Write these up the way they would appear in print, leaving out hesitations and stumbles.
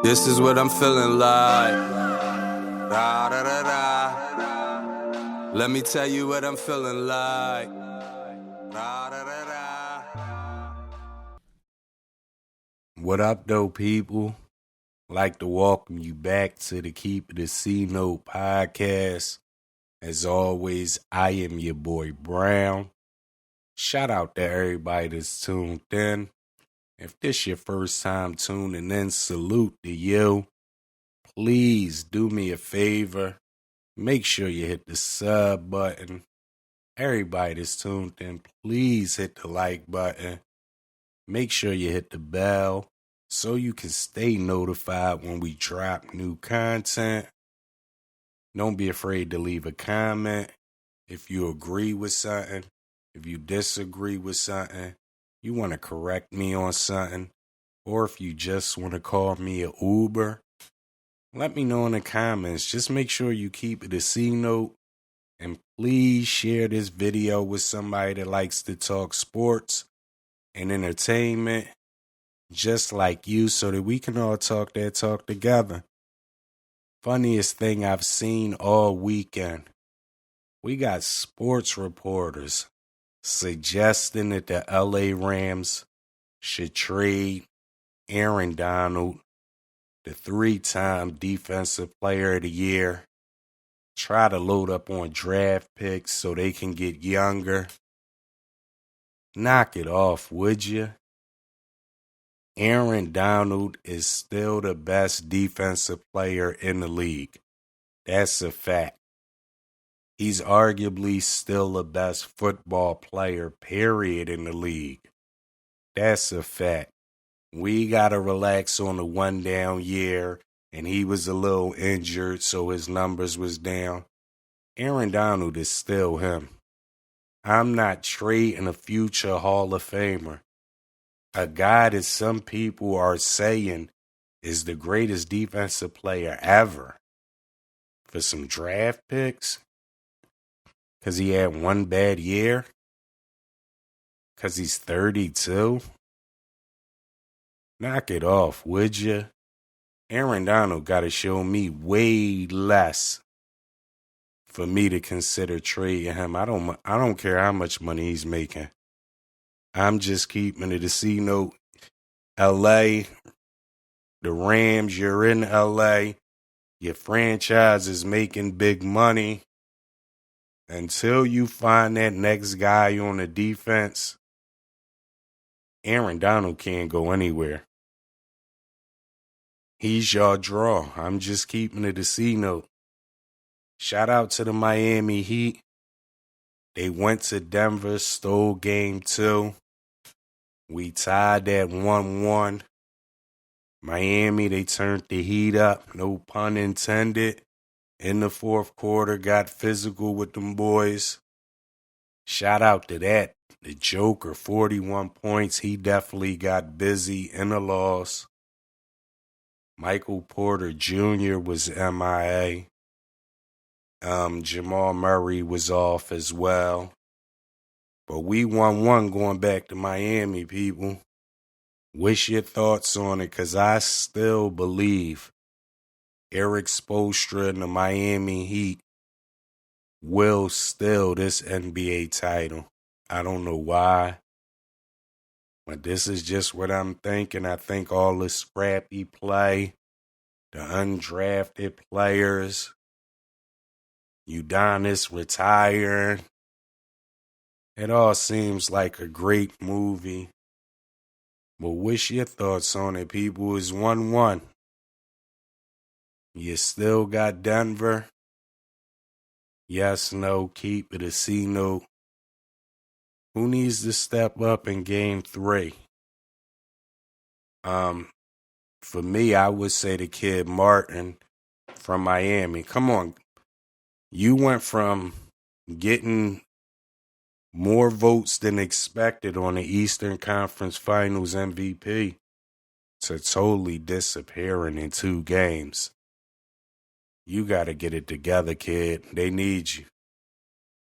This is what I'm feeling like. Da, da, da, da. Let me tell you what I'm feeling like. Da, da, da, da. What up, though, people? Like to welcome you back to the Keep It a C Note podcast. As always, I am your boy Brown. Shout out to everybody that's tuned in. If this your first time tuning in, salute to you. Please do me a favor. Make sure you hit the sub button. Everybody that's tuned in, please hit the like button. Make sure you hit the bell so you can stay notified when we drop new content. Don't be afraid to leave a comment if you agree with something, if you disagree with something, you want to correct me on something, or if you just want to call me a Oouuber. Let me know in the comments. Just make sure you keep it a C note. And please share this video with somebody that likes to talk sports and entertainment just like you so that we can all talk that talk together. Funniest thing I've seen all weekend. We got sports reporters suggesting that the LA Rams should trade Aaron Donald, the 3-time Defensive Player of the Year, try to load up on draft picks so they can get younger. Knock it off, would you? Aaron Donald is still the best defensive player in the league. That's a fact. He's arguably still the best football player, period, in the league. That's a fact. We got to relax on the one down year, and he was a little injured, so his numbers was down. Aaron Donald is still him. I'm not trading a future Hall of Famer. A guy that some people are saying is the greatest defensive player ever for some draft picks because he had one bad year, because he's 32. Knock it off, would you? Aaron Donald got to show me way less for me to consider trading him. I don't care how much money he's making. I'm just keeping it a C note. LA, the Rams, you're in LA. Your franchise is making big money. Until you find that next guy on the defense, Aaron Donald can't go anywhere. He's your draw. I'm just keeping it a C note. Shout out to the Miami Heat. They went to Denver, stole game 2. We tied that 1-1. Miami, they turned the heat up, no pun intended. In the fourth quarter, got physical with them boys. Shout out to that. The Joker, 41 points. He definitely got busy in the loss. Michael Porter Jr. was MIA. Jamal Murray was off as well. But we 1-1 going back to Miami, people. What's your thoughts on it? Because I still believe Eric Spoelstra and the Miami Heat will steal this NBA title. I don't know why. But this is just what I'm thinking. I think all the scrappy play, the undrafted players, Udonis retiring. It all seems like a great movie. But what's your thoughts on it, people? It's 1-1. You still got Denver? Yes, no, keep it a C note. Who needs to step up in game 3? For me, I would say the kid Martin from Miami. Come on. You went from getting more votes than expected on the Eastern Conference Finals MVP to totally disappearing in 2 games. You got to get it together, kid. They need you.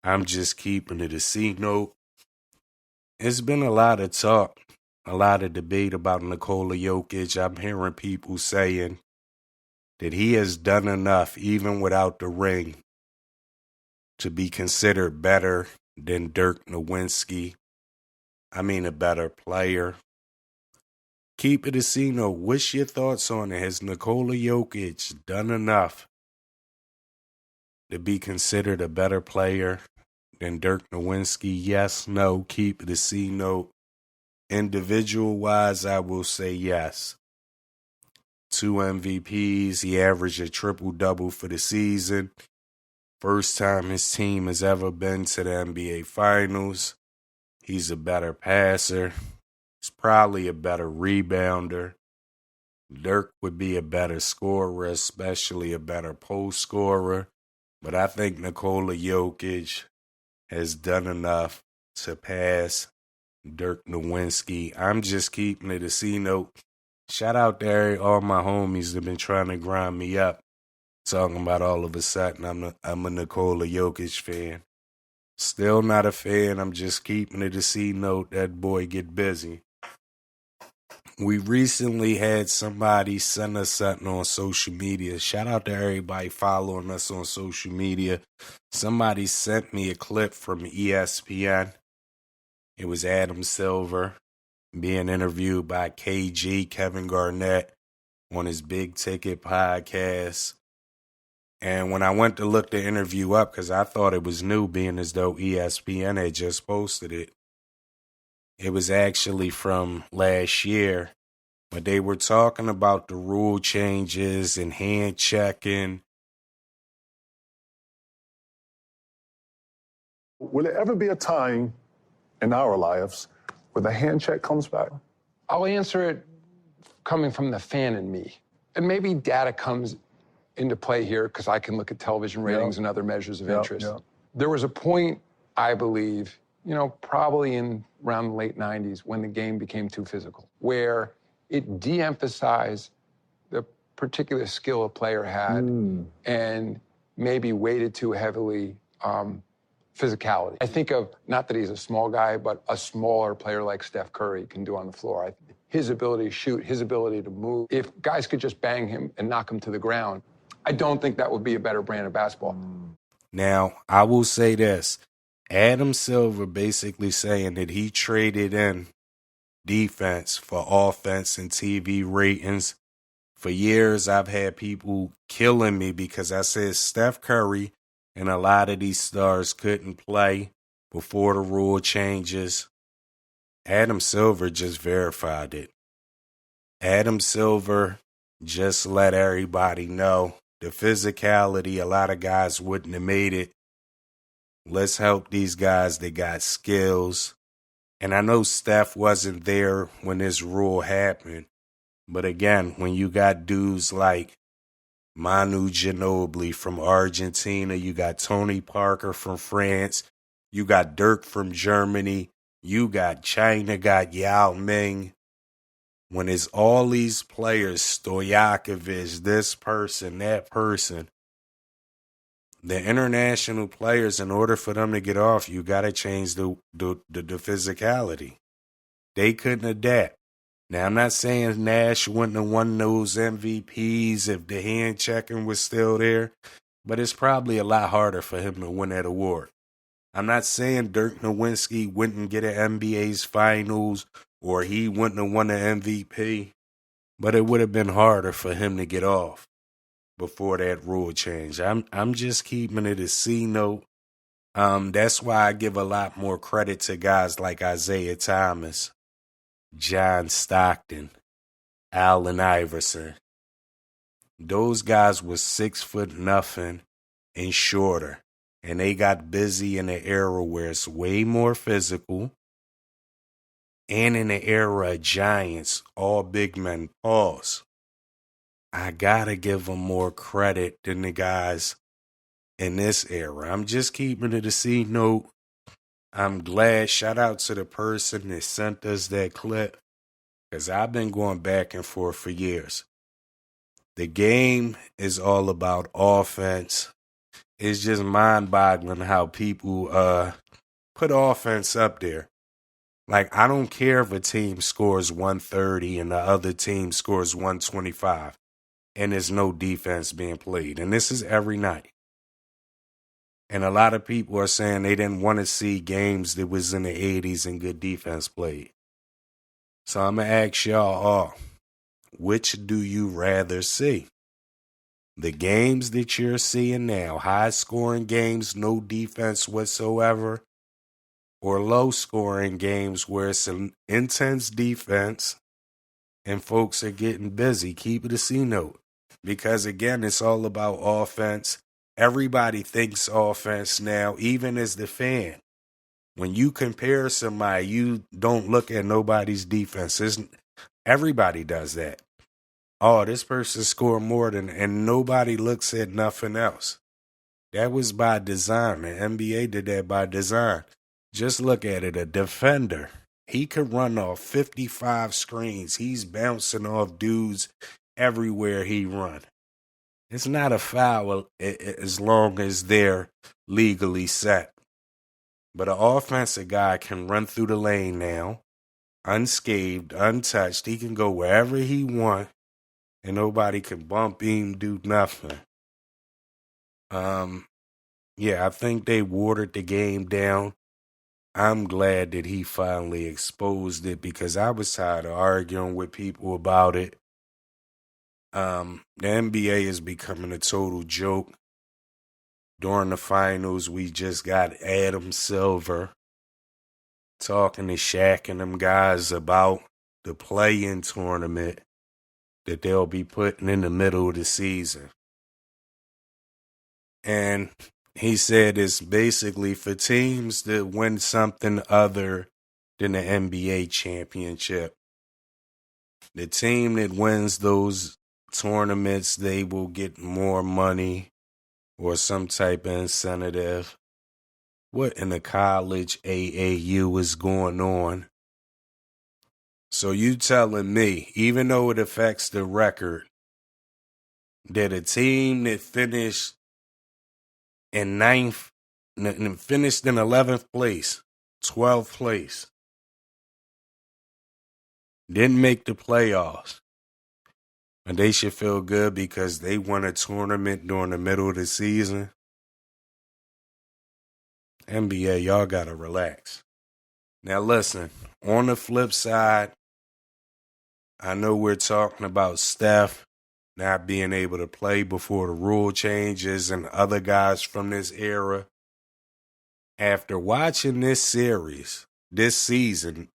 I'm just keeping it a C note. It's been a lot of talk a lot of debate about Nikola Jokic. I'm hearing people saying that he has done enough, even without the ring, to be considered better than Dirk Nowitzki. I mean, a better player. Keep it a C-note. What's your thoughts on it? Has Nikola Jokic done enough to be considered a better player than Dirk Nowitzki? Yes, no. Keep it a C-note. Individual-wise, I will say yes. 2 MVPs. He averaged a triple-double for the season. First time his team has ever been to the NBA Finals. He's a better passer. He's probably a better rebounder. Dirk would be a better scorer, especially a better post scorer. But I think Nikola Jokic has done enough to pass Dirk Nowitzki. I'm just keeping it a C-note. Shout out to all my homies that have been trying to grind me up, talking about all of a sudden I'm a Nikola Jokic fan. Still not a fan. I'm just keeping it a C-note. That boy get busy. We recently had somebody send us something on social media. Shout out to everybody following us on social media. Somebody sent me a clip from ESPN. It was Adam Silver being interviewed by KG, Kevin Garnett, on his Big Ticket podcast. And when I went to look the interview up, because I thought it was new, being as though ESPN had just posted it, it was actually from last year. But they were talking about the rule changes and hand checking. Will there ever be a time in our lives where the hand check comes back? I'll answer it coming from the fan in me. And maybe data comes into play here because I can look at television ratings and other measures of interest. There was a point, I believe, probably in around the late 90s when the game became too physical, where it de-emphasized the particular skill a player had and maybe weighted too heavily physicality. I think of, not that he's a small guy, but a smaller player like Steph Curry can do on the floor. His ability to shoot, his ability to move. If guys could just bang him and knock him to the ground, I don't think that would be a better brand of basketball. Now, I will say this. Adam Silver basically saying that he traded in defense for offense and TV ratings. For years, I've had people killing me because I said Steph Curry and a lot of these stars couldn't play before the rule changes. Adam Silver just verified it. Adam Silver just let everybody know the physicality, a lot of guys wouldn't have made it. Let's help these guys that got skills. And I know Steph wasn't there when this rule happened. But again, when you got dudes like Manu Ginobili from Argentina, you got Tony Parker from France, you got Dirk from Germany, you got China, got Yao Ming. When it's all these players, Stojakovic, this person, that person, the international players, in order for them to get off, you got to change the physicality. They couldn't adapt. Now, I'm not saying Nash wouldn't have won those MVPs if the hand checking was still there, but it's probably a lot harder for him to win that award. I'm not saying Dirk Nowitzki wouldn't get an NBA's finals or he wouldn't have won an MVP, but it would have been harder for him to get off before that rule change. I'm just keeping it a C-note. That's why I give a lot more credit to guys like Isaiah Thomas, John Stockton, Allen Iverson. Those guys were 6'0" and shorter, and they got busy in an era where it's way more physical, and in the era of giants, all big men. Pause. I gotta give them more credit than the guys in this era. I'm just keeping it a C-note. I'm glad. Shout out to the person that sent us that clip, because I've been going back and forth for years. The game is all about offense. It's just mind-boggling how people put offense up there. Like, I don't care if a team scores 130 and the other team scores 125 and there's no defense being played. And this is every night. And a lot of people are saying they didn't want to see games that was in the 80s and good defense played. So I'm going to ask y'all all, which do you rather see? The games that you're seeing now, high-scoring games, no defense whatsoever, or low-scoring games where it's an intense defense and folks are getting busy? Keep it a C note. Because, again, it's all about offense. Everybody thinks offense now, even as the fan. When you compare somebody, you don't look at nobody's defense. Everybody does that. Oh, this person scored more than, and nobody looks at nothing else. That was by design. The NBA did that by design. Just look at it. A defender, he could run off 55 screens. He's bouncing off dudes everywhere he run. It's not a foul as long as they're legally set. But an offensive guy can run through the lane now, unscathed, untouched. He can go wherever he wants, and nobody can bump him, do nothing. Yeah, I think they watered the game down. I'm glad that he finally exposed it because I was tired of arguing with people about it. The NBA is becoming a total joke. During the finals, we just got Adam Silver talking to Shaq and them guys about the play-in tournament that they'll be putting in the middle of the season. And he said it's basically for teams that win something other than the NBA championship. The team that wins those tournaments, they will get more money or some type of incentive. What in the college AAU is going on? So you telling me, even though it affects the record, that a team that finished in 11th place, 12th place, didn't make the playoffs, and they should feel good because they won a tournament during the middle of the season? NBA, y'all gotta relax. Now listen, on the flip side, I know we're talking about Steph not being able to play before the rule changes and other guys from this era. After watching this series, this season,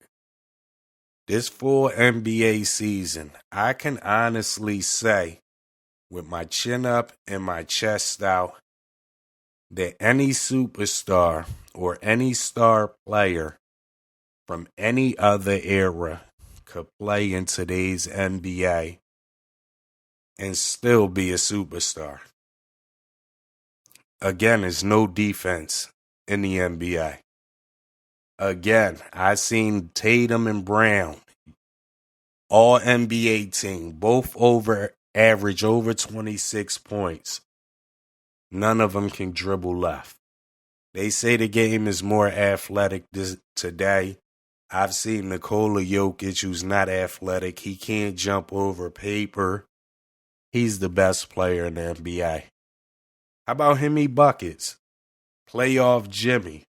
this full NBA season, I can honestly say, with my chin up and my chest out, that any superstar or any star player from any other era could play in today's NBA and still be a superstar. Again, there's no defense in the NBA. Again, I seen Tatum and Brown, all NBA team, both average over 26 points. None of them can dribble left. They say the game is more athletic today. I've seen Nikola Jokic, who's not athletic. He can't jump over paper. He's the best player in the NBA. How about Hemi Buckets? Playoff Jimmy.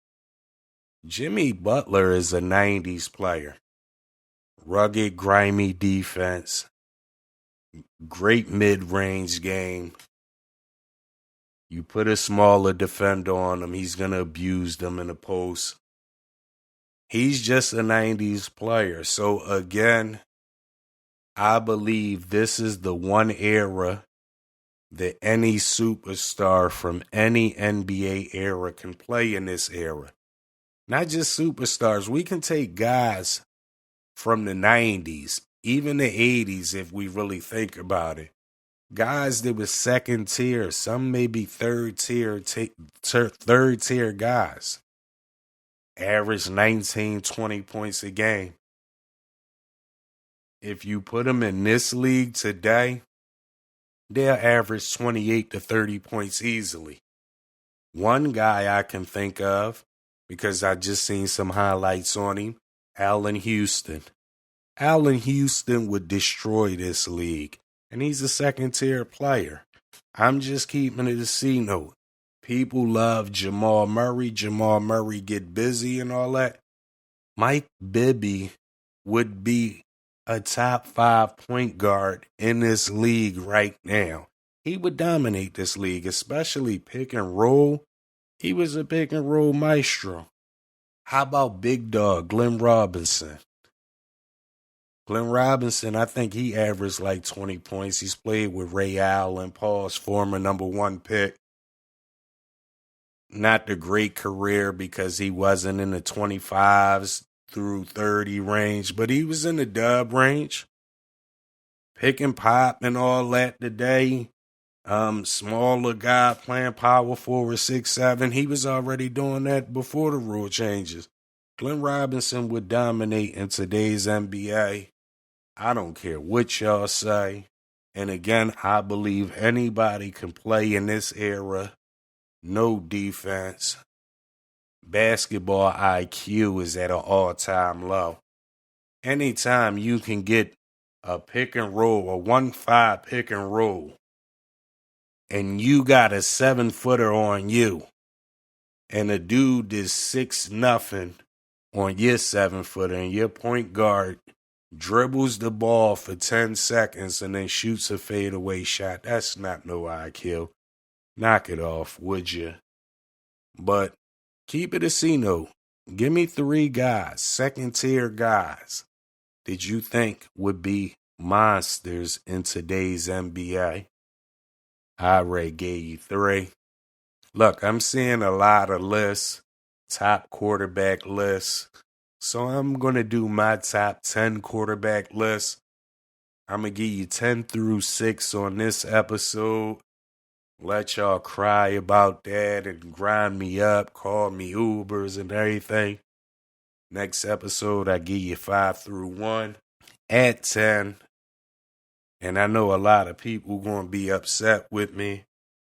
Jimmy Butler is a 90s player. Rugged, grimy defense. Great mid-range game. You put a smaller defender on him, he's going to abuse them in the post. He's just a 90s player. So again, I believe this is the one era that any superstar from any NBA era can play in this era. Not just superstars. We can take guys from the 90s, even the 80s if we really think about it. Guys that were second tier, some maybe third tier guys. Average 19, 20 points a game. If you put them in this league today, they'll average 28 to 30 points easily. One guy I can think of, because I just seen some highlights on him, Allen Houston. Allen Houston would destroy this league, and he's a second-tier player. I'm just keeping it a C note. People love Jamal Murray. Jamal Murray get busy and all that. Mike Bibby would be a top 5 point guard in this league right now. He would dominate this league, especially pick and roll. He was a pick and roll maestro. How about big dog Glenn Robinson? Glenn Robinson, I think he averaged like 20 points. He's played with Ray Allen, Paul's former number 1 pick. Not the great career because he wasn't in the 25s through 30 range, but he was in the dub range. Pick and pop and all that today. Smaller guy playing power forward 6'7". He was already doing that before the rule changes. Glenn Robinson would dominate in today's NBA. I don't care what y'all say. And again, I believe anybody can play in this era. No defense. Basketball IQ is at an all-time low. Anytime you can get a pick and roll, a 1-5 pick and roll, and you got a 7-footer on you, and a dude is 6-0 on your 7-footer, and your point guard dribbles the ball for 10 seconds and then shoots a fadeaway shot, that's not no IQ. Knock it off, would you? But keep it a C note. Give me 3 guys, second-tier guys, that you think would be monsters in today's NBA. I already gave you 3. Look, I'm seeing a lot of lists, top quarterback lists. So I'm going to do my top 10 quarterback list. I'm going to give you 10 through 6 on this episode. Let y'all cry about that and grind me up, call me Oubers and everything. Next episode, I give you 5 through 1 at 10. And I know a lot of people going to be upset with me.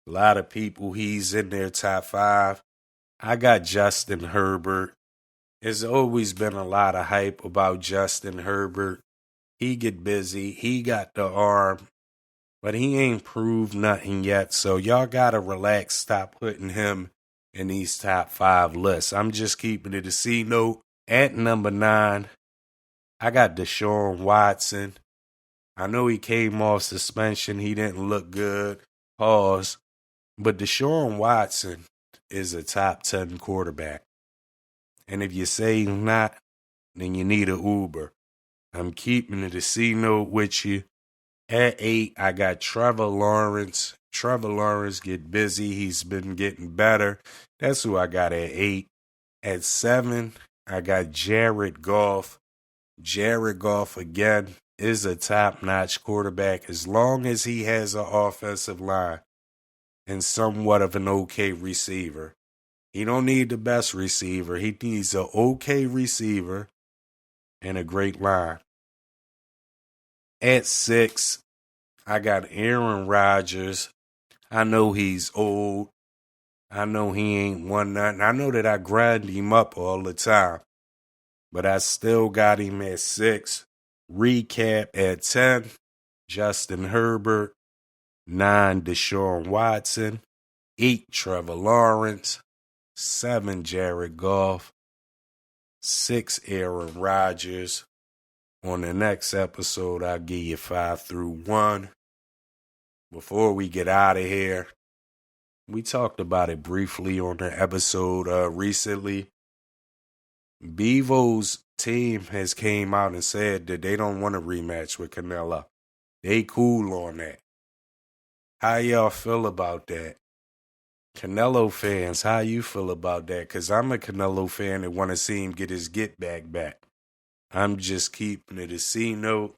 A lot of people, he's in their top 5. I got Justin Herbert. There's always been a lot of hype about Justin Herbert. He get busy. He got the arm. But he ain't proved nothing yet, so y'all gotta relax, stop putting him in these top 5 lists. I'm just keeping it a C note. At number 9, I got Deshaun Watson. I know he came off suspension, he didn't look good, pause. But Deshaun Watson is a top 10 quarterback. And if you say he's not, then you need an Oouuber. I'm keeping it a C note with you. At 8, I got Trevor Lawrence. Trevor Lawrence get busy. He's been getting better. That's who I got at 8. At 7, I got Jared Goff. Jared Goff, again, is a top-notch quarterback as long as he has an offensive line and somewhat of an okay receiver. He don't need the best receiver. He needs an okay receiver and a great line. At 6, I got Aaron Rodgers. I know he's old. I know he ain't won nothing. I know that I grind him up all the time. But I still got him at 6. Recap at 10, Justin Herbert. 9, Deshaun Watson. 8, Trevor Lawrence. 7, Jared Goff. 6, Aaron Rodgers. On the next episode, I'll give you 5 through 1. Before we get out of here, we talked about it briefly on the episode recently. Bivol's team has came out and said that they don't want a rematch with Canelo. They cool on that. How y'all feel about that? Canelo fans, how you feel about that? Because I'm a Canelo fan that want to see him get his get back. I'm just keeping it a C note.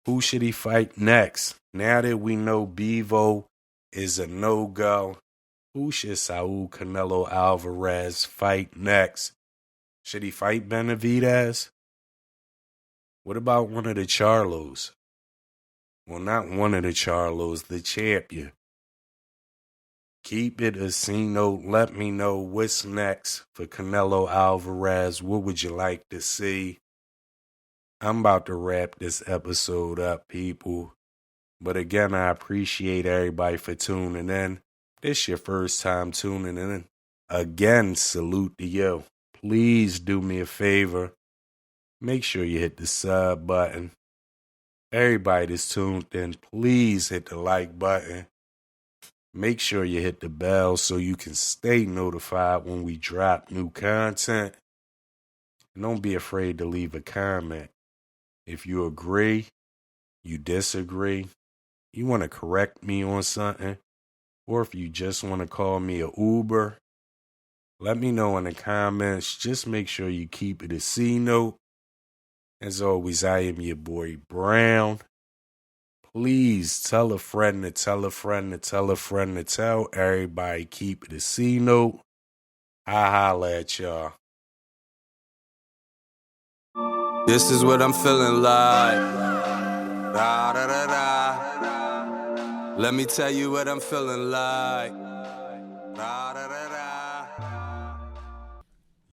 Who should he fight next? Now that we know Bivol is a no-go, who should Saul Canelo Alvarez fight next? Should he fight Benavidez? What about one of the Charlos? Well, not one of the Charlos, the champion. Keep it a C note. Let me know what's next for Canelo Alvarez. What would you like to see? I'm about to wrap this episode up, people. But again, I appreciate everybody for tuning in. This your first time tuning in. Again, salute to you. Please do me a favor. Make sure you hit the sub button. Everybody that's tuned in, please hit the like button. Make sure you hit the bell so you can stay notified when we drop new content. And don't be afraid to leave a comment. If you agree, you disagree, you want to correct me on something, or if you just want to call me a Oouuber, let me know in the comments. Just make sure you keep it a C note. As always, I am your boy Brown. Please tell a friend to tell a friend to tell a friend to tell everybody. Keep it a C note. I holla at y'all. This is what I'm feeling like. Da, da, da, da. Let me tell you what I'm feeling like. Da, da, da, da.